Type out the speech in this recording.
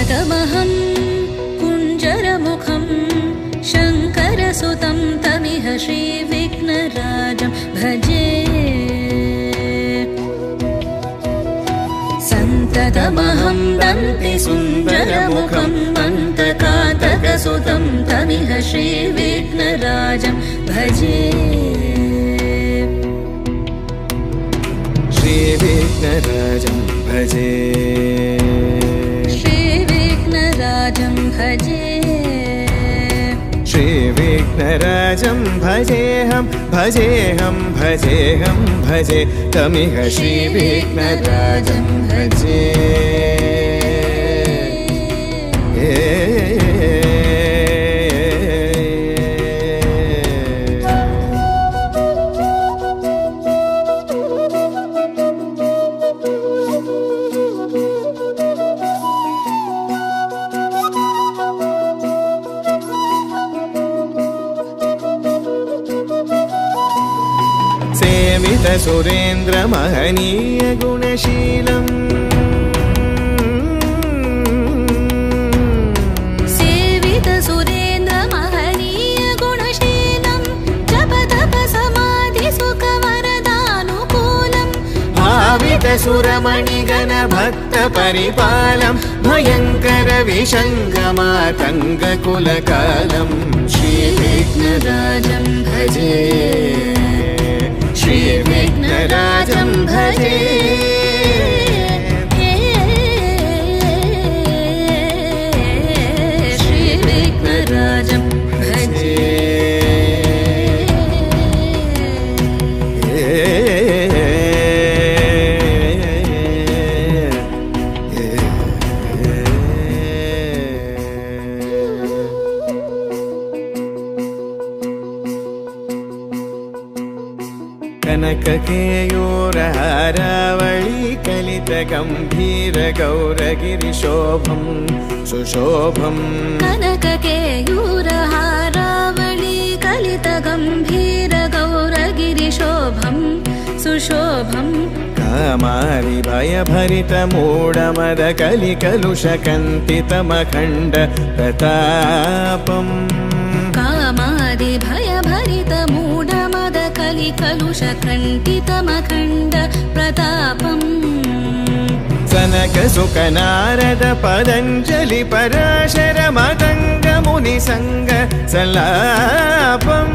सततमहं कुञ्जरमुखं शङ्करसुतं तमिह श्रीविघ्नराजं भजे सन्ततमहं दन्तिसुन्दरमुखं मन्तकातकसुतं तमिह श्रीविघ्नराजं भजे श्रीविघ्नराजं भजे श्रीविघ्नराजं भजे श्रीविघ्नराजं भजेऽहं भजेऽहं भजेऽहं भजे तमिह श्रीविघ्नराजं भजे सेवित सुरेन्द्र महनीय गुणशीलम् सेवित सुरेन्द्र महनीय गुणशीलं जप तप समाधि सुख वरदानुकूलम् भावित सुरमणिगण भक्त परिपालं भयङ्कर विषङ्गमातङ्ग कुलकालं श्रीविघ्नराजं भजे श्रीविघ्नराजं भजे श्रीविघ्नराजं भजे कनककेयूरहारावळी कलितगम्भीर गौरगिरिशोभं सुशोभम् कनककेयूरहारावळी कलितगम्भीर गौरगिरिशोभं सुशोभम् कामारि भयभरितमूढमद कलिकलुषकन्तितमखण्ड प्रतापम् कामादि भयभरितमूढमद कलिकलुषकण्टितमखण्ड प्रतापम् सनक सुख नारद पतञ्जलि पराशर मतङ्ग मुनिसङ्ग सल्लापम्